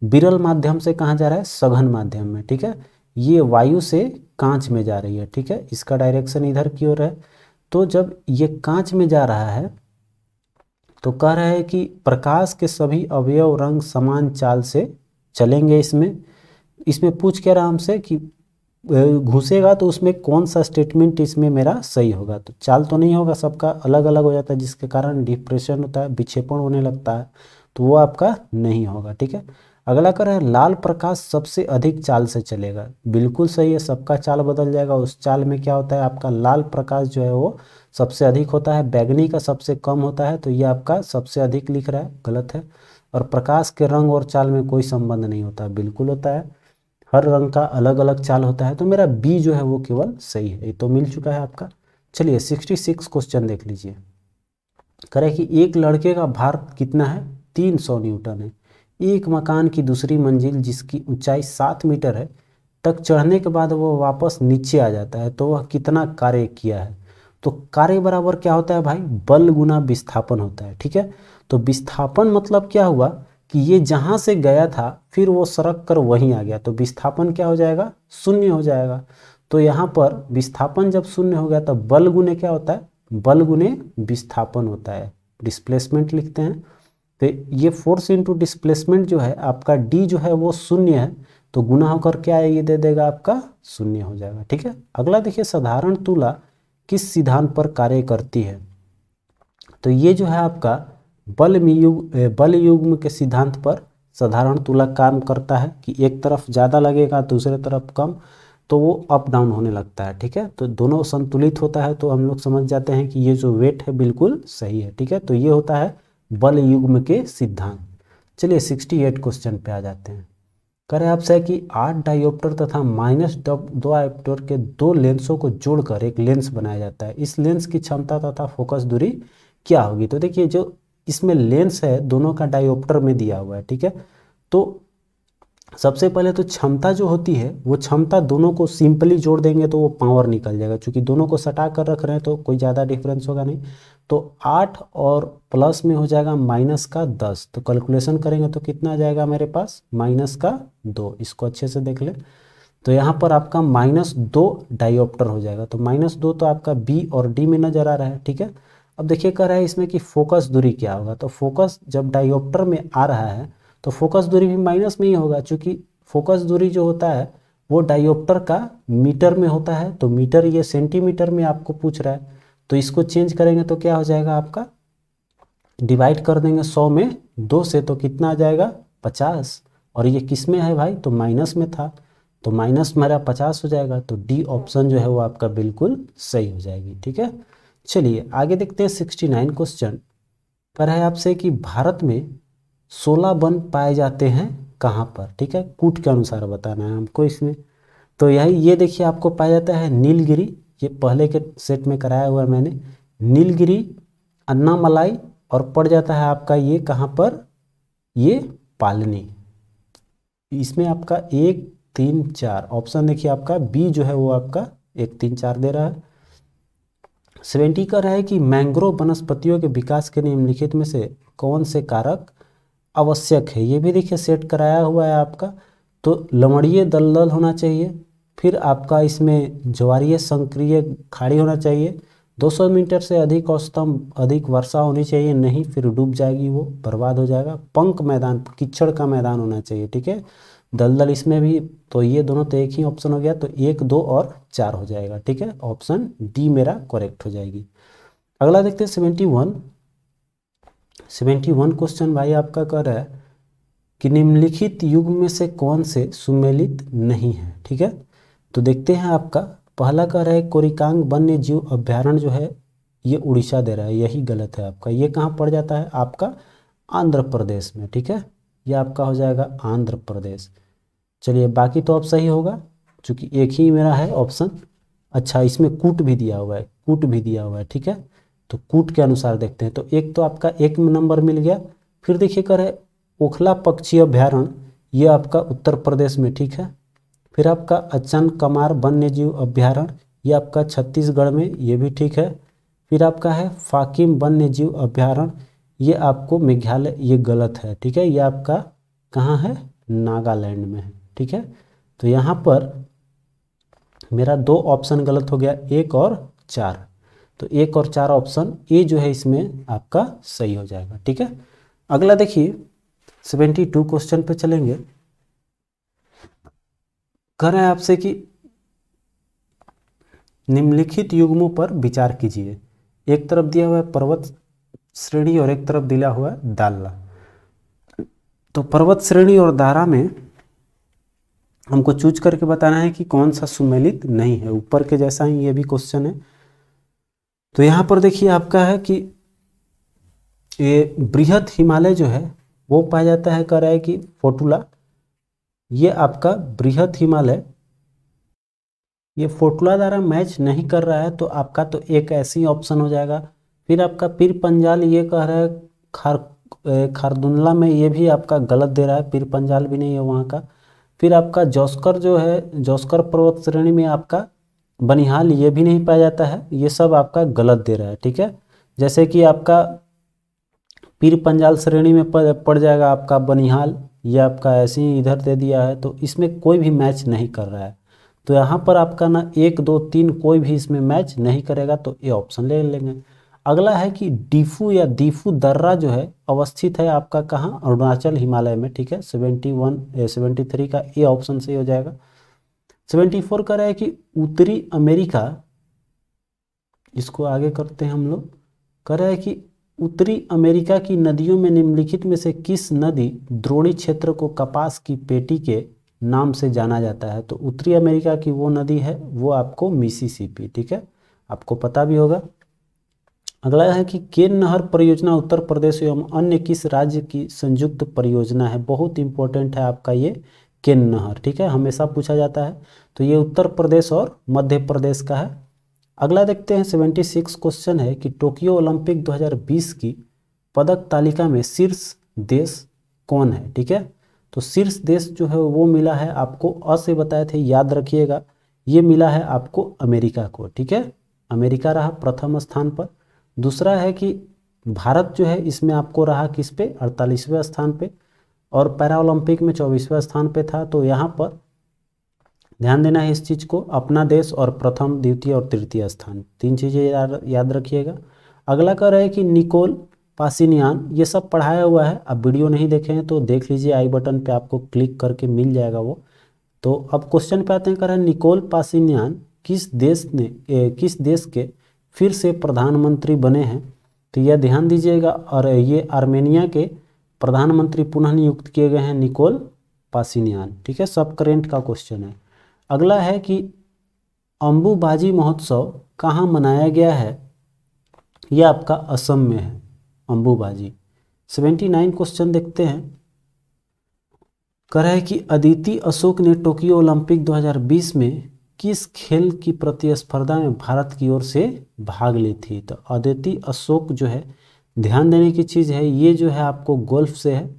विरल माध्यम से कहाँ जा रहा है, सघन माध्यम में। ठीक है, ये वायु से कांच में जा रही है। ठीक है, इसका डायरेक्शन इधर की ओर है। तो जब ये कांच में जा रहा है तो कह रहा है कि प्रकाश के सभी अवयव रंग समान चाल से चलेंगे। इसमें पूछ क्या रहा हमसे कि घुसेगा तो उसमें कौन सा स्टेटमेंट इसमें मेरा सही होगा। तो चाल तो नहीं होगा, सबका अलग अलग हो जाता है, जिसके कारण डिप्रेशन होता है, विक्षेपण होने लगता है, तो वो आपका नहीं होगा। ठीक है, अगला कर है लाल प्रकाश सबसे अधिक चाल से चलेगा। बिल्कुल सही है, सबका चाल बदल जाएगा। उस चाल में क्या होता है आपका लाल प्रकाश जो है वो सबसे अधिक होता है, बैगनी का सबसे कम होता है, तो ये आपका सबसे अधिक लिख रहा है, गलत है। और प्रकाश के रंग और चाल में कोई संबंध नहीं होता, बिल्कुल होता है, हर रंग का अलग अलग चाल होता है। तो मेरा बी जो है वो केवल सही है, ये तो मिल चुका है आपका। चलिए 66 क्वेश्चन देख लीजिए। करें कि एक लड़के का भार कितना है, 300 न्यूटन है। एक मकान की दूसरी मंजिल जिसकी ऊंचाई 7 मीटर है तक चढ़ने के बाद वो वापस नीचे आ जाता है, तो वह कितना कार्य किया है। तो कार्य बराबर क्या होता है भाई, बल गुना विस्थापन होता है। ठीक है, तो विस्थापन मतलब क्या हुआ कि ये जहाँ से गया था फिर वो सरक कर वहीं आ गया, तो विस्थापन क्या हो जाएगा, शून्य हो जाएगा। तो यहाँ पर विस्थापन जब शून्य हो गया तो बल गुने क्या होता है, बल गुने विस्थापन होता है, डिस्प्लेसमेंट लिखते हैं। तो ये फोर्स इंटू डिस्प्लेसमेंट जो है आपका डी जो है वो शून्य है, तो गुना होकर क्या है, ये दे देगा आपका शून्य हो जाएगा। ठीक है, अगला देखिए साधारण तुला किस सिद्धांत पर कार्य करती है। तो ये जो है आपका बल युग्म के सिद्धांत पर साधारण तुला काम करता है कि एक तरफ ज़्यादा लगेगा दूसरे तरफ कम, तो वो अप डाउन होने लगता है। ठीक है, तो दोनों संतुलित होता है, तो हम लोग समझ जाते हैं कि ये जो वेट है बिल्कुल सही है। ठीक है, तो ये होता है बल युग्म के सिद्धांत। चलिए 68 क्वेश्चन पे आ जाते हैं। करें आपसे कि 8 डायोप्टर तथा -2 डायोप्टर के 2 लेंसों को जोड़कर एक लेंस बनाया जाता है। इस लेंस की क्षमता तथा फोकस दूरी क्या होगी। तो देखिए जो इसमें लेंस है दोनों का डायोप्टर में दिया हुआ है। ठीक है, तो सबसे पहले तो क्षमता जो होती है वो क्षमता दोनों को सिंपली जोड़ देंगे तो वो पावर निकल जाएगा, क्योंकि दोनों को सटा कर रख रहे हैं तो कोई ज़्यादा डिफरेंस होगा नहीं। तो 8 और प्लस में हो जाएगा -10, तो कैलकुलेशन करेंगे तो कितना आ जाएगा मेरे पास, -2। इसको अच्छे से देख लें, तो यहाँ पर आपका -2 डायोप्टर हो जाएगा। तो -2 तो आपका बी और डी में नज़र आ रहा है। ठीक है, अब देखिए कह रहा है इसमें कि फोकस दूरी क्या होगा। तो फोकस जब डायोप्टर में आ रहा है तो फोकस दूरी भी माइनस में ही होगा, क्योंकि फोकस दूरी जो होता है वो डायोप्टर का मीटर में होता है, तो मीटर ये सेंटीमीटर में आपको पूछ रहा है, तो इसको चेंज करेंगे तो क्या हो जाएगा आपका, डिवाइड कर देंगे 100 में 2 से, तो कितना आ जाएगा 50। और ये किस में है भाई, तो माइनस में था, तो माइनस मेरा 50 हो जाएगा। तो डी ऑप्शन जो है वो आपका बिल्कुल सही हो जाएगी। ठीक है, चलिए आगे देखते हैं 69 क्वेश्चन पर है आपसे कि भारत में 16 वन पाए जाते हैं कहाँ पर, ठीक है, कूट के अनुसार बताना है हमको इसमें। तो यही ये देखिए आपको पाया जाता है नीलगिरी, ये पहले के सेट में कराया हुआ है मैंने, नीलगिरी, अन्नामलाई, और पड़ जाता है आपका ये कहाँ पर, ये पालनी। इसमें आपका 1 3 4 ऑप्शन देखिए, आपका बी जो है वो आपका 1 3 4 दे रहा है। 70 का रहा है कि मैंग्रोव वनस्पतियों के विकास के निम्नलिखित में से कौन से कारक आवश्यक है, ये भी देखिए सेट कराया हुआ है आपका। तो लवणीय दलदल होना चाहिए, फिर आपका इसमें ज्वारीय संक्रिय खाड़ी होना चाहिए, 200 मीटर से अधिक औसतन अधिक वर्षा होनी चाहिए, नहीं फिर डूब जाएगी, वो बर्बाद हो जाएगा। पंक मैदान, कीचड़ का मैदान होना चाहिए, ठीक है, दलदल इसमें भी। तो ये दोनों तो एक ही ऑप्शन हो गया, तो 1 2 और 4 हो जाएगा, ठीक है, ऑप्शन डी मेरा करेक्ट हो जाएगी। अगला देखते हैं 71 क्वेश्चन भाई आपका कह रहा है कि निम्नलिखित युग में से कौन से सुमेलित नहीं है, ठीक है। तो देखते हैं आपका पहला कह रहा है कोरिकांग वन्य जीव अभ्यारण्य जो है ये उड़ीसा दे रहा है, यही गलत है आपका। ये कहाँ पड़ जाता है आपका, आंध्र प्रदेश में, ठीक है, ये आपका हो जाएगा आंध्र प्रदेश। चलिए बाकी तो अब सही होगा, चूँकि एक ही मेरा है ऑप्शन। अच्छा, इसमें कूट भी दिया हुआ है, कूट भी दिया हुआ है, ठीक है, तो कूट के अनुसार देखते हैं। तो एक तो आपका 1 नंबर मिल गया। फिर देखिए कर है ओखला पक्षी अभ्यारण्य, ये आपका उत्तर प्रदेश में, ठीक है। फिर आपका अचन कमार वन्य जीव अभ्यारण्य, ये आपका छत्तीसगढ़ में, ये भी ठीक है। फिर आपका है फाकिम वन्य जीव अभ्यारण्य, ये आपको मेघालय, ये गलत है, ठीक है, ये आपका कहाँ है, नागालैंड में है, ठीक है। तो यहाँ पर मेरा 2 ऑप्शन गलत हो गया, 1 और 4। तो 1 और 4 ऑप्शन ए जो है इसमें आपका सही हो जाएगा, ठीक है। अगला देखिए 72 क्वेश्चन पे चलेंगे। कह रहे हैं आपसे कि निम्नलिखित युग्मों पर विचार कीजिए। एक तरफ दिया हुआ है पर्वत श्रेणी और एक तरफ दिया हुआ है दालना। तो पर्वत श्रेणी और दारा में हमको चूज करके बताना है कि कौन सा सुमेलित नहीं है। ऊपर के जैसा ही ये भी क्वेश्चन है। तो यहाँ पर देखिए आपका है कि ये बृहद हिमालय जो है वो पाया जाता है, कह रहा है कि फोटुला, ये आपका बृहद हिमालय, ये फोटुला द्वारा मैच नहीं कर रहा है, तो आपका तो एक ऐसी ऑप्शन हो जाएगा। फिर आपका पीर पंजाल, ये कह रहा है खारदुनला में, ये भी आपका गलत दे रहा है, पीर पंजाल भी नहीं है वहाँ का। फिर आपका जौस्कर जो है, जौस्कर पर्वत श्रेणी में आपका बनिहाल, ये भी नहीं पाया जाता है, ये सब आपका गलत दे रहा है, ठीक है। जैसे कि आपका पीर पंजाल श्रेणी में पड़ जाएगा आपका बनिहाल, ये आपका ऐसे ही इधर दे दिया है, तो इसमें कोई भी मैच नहीं कर रहा है। तो यहाँ पर आपका ना 1 2 3 कोई भी इसमें मैच नहीं करेगा, तो ये ऑप्शन ले लेंगे। अगला है कि डीफू या दीफू दर्रा जो है अवस्थित है आपका कहाँ, अरुणाचल हिमालय में, ठीक है। 73 का ए ऑप्शन सही हो जाएगा। 74 का रहा है कि उत्तरी अमेरिका, इसको आगे करते हैं हम लोग। कह रहा है कि उत्तरी अमेरिका की नदियों में निम्नलिखित में से किस नदी द्रोणी क्षेत्र को कपास की पेटी के नाम से जाना जाता है। तो उत्तरी अमेरिका की वो नदी है वो आपको मिसिसिपी, ठीक है, आपको पता भी होगा। अगला है कि केन नहर परियोजना उत्तर प्रदेश एवं अन्य किस राज्य की संयुक्त परियोजना है। बहुत इंपॉर्टेंट है आपका ये केन नहर, ठीक है, हमेशा पूछा जाता है। तो ये उत्तर प्रदेश और मध्य प्रदेश का है। अगला देखते हैं 76 क्वेश्चन है कि टोक्यो ओलंपिक 2020 की पदक तालिका में शीर्ष देश कौन है, ठीक है। तो शीर्ष देश जो है वो मिला है आपको, अ से बताए थे, याद रखिएगा, ये मिला है आपको अमेरिका को, ठीक है, अमेरिका रहा प्रथम स्थान पर। दूसरा है कि भारत जो है इसमें आपको रहा किस पे, 48वें स्थान पे, और पैरा ओलंपिक में 24वें स्थान पे था। तो यहाँ पर ध्यान देना है इस चीज़ को, अपना देश और प्रथम द्वितीय और तृतीय स्थान, 3 चीज़ें याद रखिएगा। अगला कह रहा है कि निकोल पासिनियान, ये सब पढ़ाया हुआ है, अब वीडियो नहीं देखे हैं तो देख लीजिए, आई बटन पे आपको क्लिक करके मिल जाएगा वो। तो अब क्वेश्चन पे आते हैं, कह रहे हैं निकोल पासिनियान किस देश के फिर से प्रधानमंत्री बने हैं। तो यह ध्यान दीजिएगा, और ये आर्मेनिया के प्रधानमंत्री पुनः नियुक्त किए गए हैं निकोल पासिनियान, ठीक है, सब करेंट का क्वेश्चन है। अगला है कि अंबुबाजी महोत्सव कहाँ मनाया गया है, यह आपका असम में है अंबुबाजी। 79 क्वेश्चन देखते हैं। कह रहा है कि अदिति अशोक ने टोक्यो ओलंपिक 2020 में किस खेल की प्रतिस्पर्धा में भारत की ओर से भाग ली थी। तो अदिति अशोक जो है, ध्यान देने की चीज़ है, ये जो है आपको गोल्फ से है,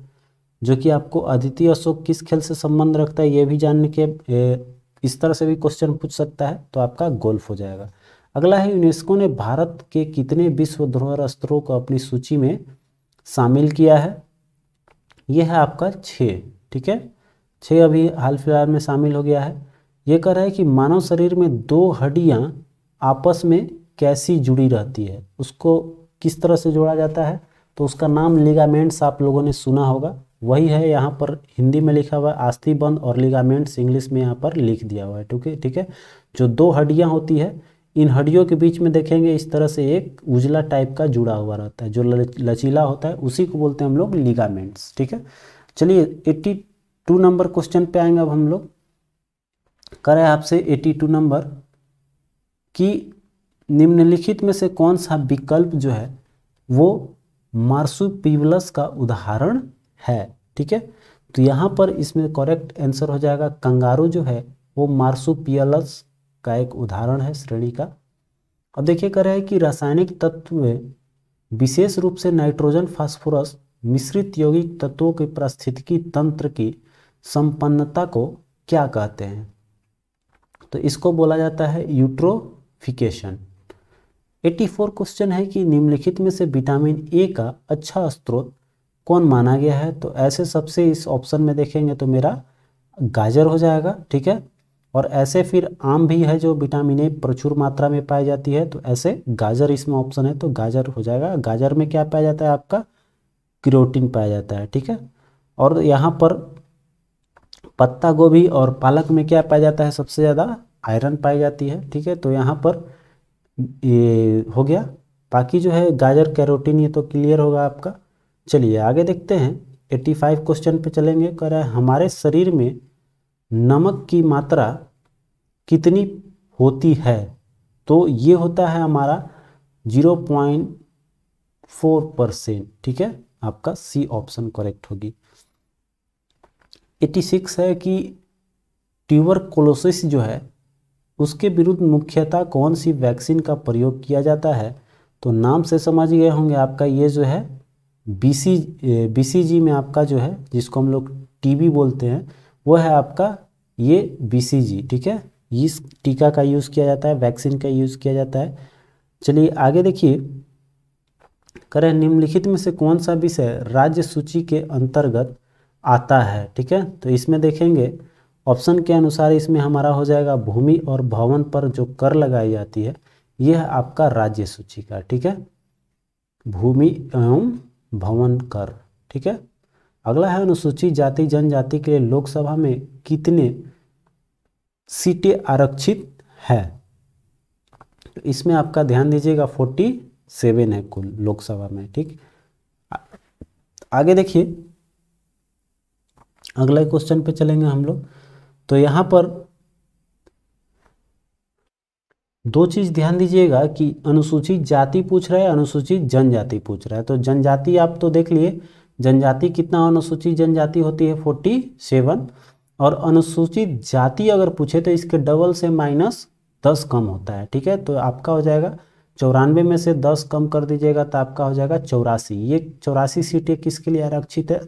जो कि आपको अदिति अशोक किस खेल से संबंध रखता है ये भी जानने के इस तरह से भी क्वेश्चन पूछ सकता है, तो आपका गोल्फ हो जाएगा। अगला है, यूनेस्को ने भारत के कितने विश्व धरोहर स्थलों को अपनी सूची में शामिल किया है। यह है आपका 6, ठीक है, 6 अभी हाल फिलहाल में शामिल हो गया है। ये कह रहा है कि मानव शरीर में 2 हड्डियां आपस में कैसी जुड़ी रहती है, उसको किस तरह से जोड़ा जाता है, तो उसका नाम लिगामेंट्स आप लोगों ने सुना होगा, वही है। यहाँ पर हिंदी में लिखा हुआ है अस्थिबंध और लिगामेंट्स इंग्लिश में यहाँ पर लिख दिया हुआ है, ठीक है। जो 2 हड्डियाँ होती है, इन हड्डियों के बीच में देखेंगे इस तरह से एक उजला टाइप का जुड़ा हुआ रहता है, जो लचीला होता है, उसी को बोलते हैं हम लोग लिगामेंट्स, ठीक है। चलिए 82 नंबर क्वेश्चन पे आएंगे अब हम लोग। करें आपसे 82 नंबर कि निम्नलिखित में से कौन सा विकल्प जो है वो मार्सुपिलस का उदाहरण है, ठीक है। तो यहाँ पर इसमें करेक्ट आंसर हो जाएगा कंगारू जो है वो मार्सुपिलस का एक उदाहरण है श्रेणी का। अब देखिए कह रहा है कि रासायनिक तत्व में विशेष रूप से नाइट्रोजन फास्फोरस मिश्रित यौगिक तत्वों के पारिस्थितिकी तंत्र की संपन्नता को क्या कहते हैं। तो इसको बोला जाता है यूट्रोफिकेशन। 84 क्वेश्चन है कि निम्नलिखित में से विटामिन ए का अच्छा स्रोत कौन माना गया है। तो ऐसे सबसे इस ऑप्शन में देखेंगे तो मेरा गाजर हो जाएगा, ठीक है। और ऐसे फिर आम भी है जो विटामिन ए प्रचुर मात्रा में पाई जाती है, तो ऐसे गाजर इसमें ऑप्शन है, तो गाजर हो जाएगा। गाजर में क्या पाया जाता है, आपका कैरोटीन पाया जाता है, ठीक है। और यहाँ पर पत्ता गोभी और पालक में क्या पाया जाता है, सबसे ज़्यादा आयरन पाई जाती है, ठीक है। तो यहाँ पर ये हो गया। बाकी जो है गाजर कैरोटीन ये तो क्लियर होगा आपका। चलिए आगे देखते हैं 85 क्वेश्चन पे चलेंगे। कह रहा है हमारे शरीर में नमक की मात्रा कितनी होती है। तो ये होता है हमारा 0.4%, ठीक है। आपका सी ऑप्शन करेक्ट होगी। 86 है कि ट्यूबरकुलोसिस जो है उसके विरुद्ध मुख्यतः कौन सी वैक्सीन का प्रयोग किया जाता है। तो नाम से समझ गए होंगे आपका ये जो है बीसीजी में आपका जो है जिसको हम लोग टीबी बोलते हैं वो है आपका ये बीसीजी, ठीक है। इस टीका का यूज़ किया जाता है, वैक्सीन का यूज़ किया जाता है। चलिए आगे देखिए, करें निम्नलिखित में से कौन सा विषय राज्य सूची के अंतर्गत आता है, ठीक है। तो इसमें देखेंगे ऑप्शन के अनुसार इसमें हमारा हो जाएगा भूमि और भवन पर जो कर लगाई जाती है यह है आपका राज्य सूची का, ठीक है, भूमि एवं भवन कर, ठीक है। अगला है अनुसूचित जाति जनजाति के लिए लोकसभा में कितने सीटें आरक्षित है। तो इसमें आपका ध्यान दीजिएगा 47 है कुल लोकसभा में, ठीक। आगे देखिए अगले क्वेश्चन पे चलेंगे हम लोग। तो यहाँ पर 2 चीज़ ध्यान दीजिएगा कि अनुसूचित जाति पूछ रहा है, अनुसूचित जनजाति पूछ रहा है। तो जनजाति आप तो देख लिए, जनजाति कितना अनुसूचित जनजाति होती है 47, और अनुसूचित जाति अगर पूछे तो इसके डबल से -10 कम होता है, ठीक है। तो आपका हो जाएगा 94 में से 10 कम कर दीजिएगा तो आपका हो जाएगा 84। ये 84 सीटें किसके लिए आरक्षित है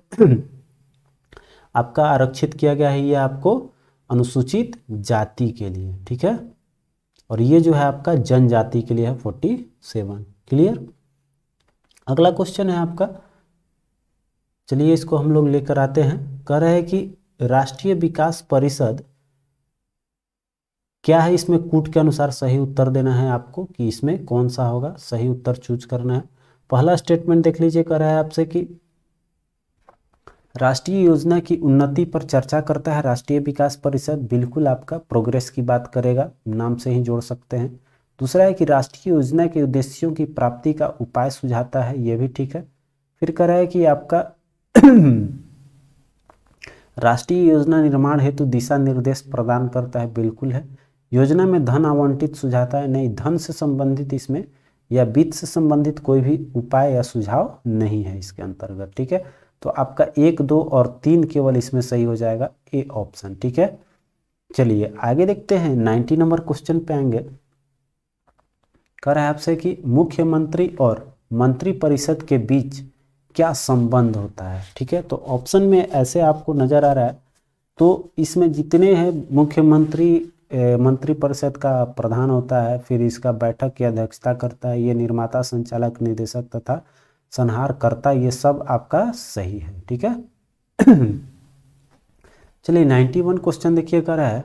आपका आरक्षित किया गया है ये आपको अनुसूचित जाति के लिए, ठीक है। और ये जो है आपका जनजाति के लिए है 47, क्लियर। अगला क्वेश्चन है आपका, चलिए इसको हम लोग लेकर आते हैं। कह रहे हैं कि राष्ट्रीय विकास परिषद क्या है, इसमें कूट के अनुसार सही उत्तर देना है आपको कि इसमें कौन सा होगा, सही उत्तर चूज करना है। पहला स्टेटमेंट देख लीजिए, कह रहा है आपसे कि राष्ट्रीय योजना की उन्नति पर चर्चा करता है राष्ट्रीय विकास परिषद, बिल्कुल आपका प्रोग्रेस की बात करेगा, नाम से ही जोड़ सकते हैं। दूसरा है कि राष्ट्रीय योजना के उद्देश्यों की प्राप्ति का उपाय सुझाता है, ये भी ठीक है। फिर कह रहा है कि आपका राष्ट्रीय योजना निर्माण हेतु दिशा निर्देश प्रदान करता है, बिल्कुल है। योजना में धन आवंटित सुझाता है, नहीं, धन से संबंधित इसमें या वित्त से संबंधित कोई भी उपाय या सुझाव नहीं है इसके अंतर्गत, ठीक है। तो आपका 1, 2 और 3 केवल इसमें सही हो जाएगा, ए ऑप्शन। ठीक है, चलिए आगे देखते हैं। 90 नंबर क्वेश्चन पे आएंगे। कह रहा है आपसे कि मुख्यमंत्री और मंत्री परिषद के बीच क्या संबंध होता है। ठीक है, तो ऑप्शन में ऐसे आपको नजर आ रहा है, तो इसमें जितने हैं मुख्यमंत्री मंत्री परिषद का प्रधान होता है, फिर इसका बैठक की अध्यक्षता करता है, ये निर्माता, संचालक, निर्देशक तथा संहारकर्ता, ये सब आपका सही है। ठीक है चलिए 91 क्वेश्चन देखिए, कह रहा है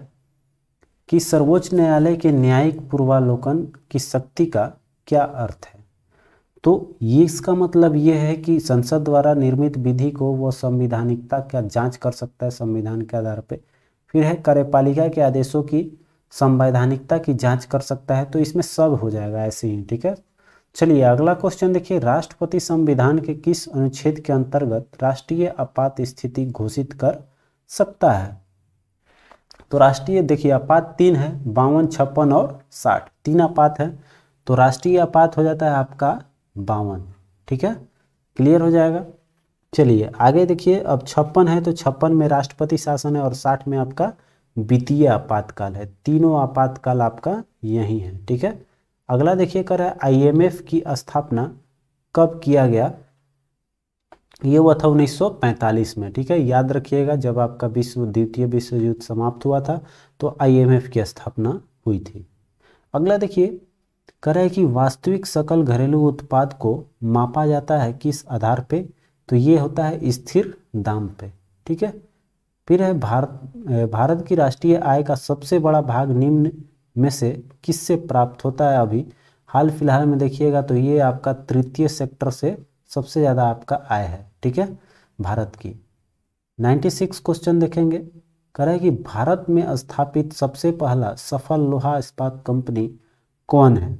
कि सर्वोच्च न्यायालय के न्यायिक पूर्वावलोकन की शक्ति का क्या अर्थ है। तो ये इसका मतलब ये है कि संसद द्वारा निर्मित विधि को वो संवैधानिकता का जांच कर सकता है संविधान के आधार पे। फिर है कार्यपालिका के आदेशों की संवैधानिकता की जांच कर सकता है। तो इसमें सब हो जाएगा ऐसे ही। ठीक है, चलिए अगला क्वेश्चन देखिए। राष्ट्रपति संविधान के किस अनुच्छेद के अंतर्गत राष्ट्रीय आपात स्थिति घोषित कर सकता है। तो राष्ट्रीय देखिए आपात 3 है, 52, 56 और 60, 3 आपात है। तो राष्ट्रीय आपात हो जाता है आपका 52। ठीक है, क्लियर हो जाएगा। चलिए आगे देखिए, अब 56 है तो 56 में राष्ट्रपति शासन है और 60 में आपका वित्तीय आपातकाल है। तीनों आपातकाल आपका यही है। ठीक है, अगला देखिए, कर है IMF की स्थापना कब किया गया। ये हुआ था 1945 में। ठीक है, याद रखिएगा जब आपका द्वितीय विश्व युद्ध समाप्त हुआ था तो IMF की स्थापना हुई थी। अगला देखिए, कह रहा है कि वास्तविक सकल घरेलू उत्पाद को मापा जाता है किस आधार पे। तो ये होता है स्थिर दाम पे। ठीक है, फिर है भारत की राष्ट्रीय आय का सबसे बड़ा भाग निम्न में से किससे प्राप्त होता है। अभी हाल फिलहाल में देखिएगा तो ये आपका तृतीय सेक्टर से सबसे ज़्यादा आपका आय है। ठीक है, भारत की। 96 क्वेश्चन देखेंगे। कह रहा है कि भारत में स्थापित सबसे पहला सफल लोहा इस्पात कंपनी कौन है।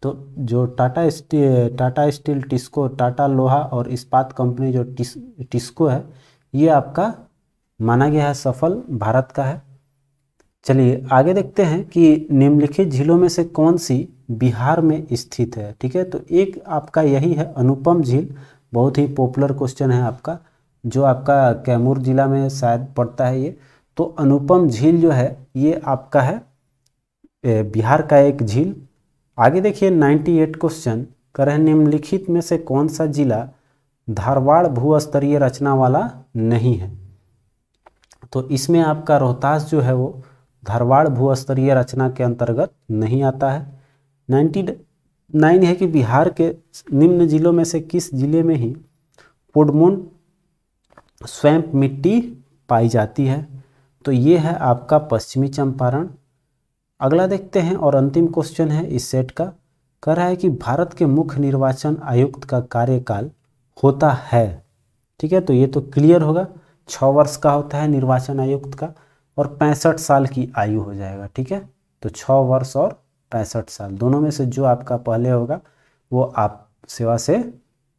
तो जो टाटा स्टील, टिस्को, टाटा लोहा और इस्पात कंपनी जो टिस्को है, ये आपका माना गया है सफल भारत का है। चलिए आगे देखते हैं कि निम्नलिखित झीलों में से कौन सी बिहार में स्थित है। ठीक है, तो एक आपका यही है अनुपम झील, बहुत ही पॉपुलर क्वेश्चन है आपका, जो आपका कैमूर जिला में शायद पड़ता है ये। तो अनुपम झील जो है ये आपका है बिहार का एक झील। आगे देखिए 98 क्वेश्चन, कर रहे निम्नलिखित में से कौन सा जिला धारवाड़ भूस्तरीय रचना वाला नहीं है। तो इसमें आपका रोहतास जो है वो धारवाड़ भूस्तरीय रचना के अंतर्गत नहीं आता है। 99 है कि बिहार के निम्न जिलों में से किस जिले में ही पोडमोन स्वैम्प मिट्टी पाई जाती है। तो ये है आपका पश्चिमी चंपारण। अगला देखते हैं और अंतिम क्वेश्चन है इस सेट का। कह रहा है कि भारत के मुख्य निर्वाचन आयुक्त का कार्यकाल होता है। ठीक है, तो ये तो क्लियर होगा, 6 वर्ष का होता है निर्वाचन आयुक्त का और 65 साल की आयु हो जाएगा। ठीक है, तो 6 वर्ष और 65 साल दोनों में से जो आपका पहले होगा वो आप सेवा से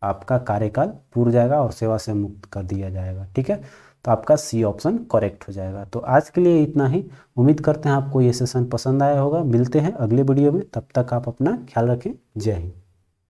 आपका कार्यकाल पूरा जाएगा और सेवा से मुक्त कर दिया जाएगा। ठीक है, तो आपका सी ऑप्शन करेक्ट हो जाएगा। तो आज के लिए इतना ही। उम्मीद करते हैं आपको ये सेशन पसंद आया होगा। मिलते हैं अगले वीडियो में, तब तक आप अपना ख्याल रखें। जय हिंद।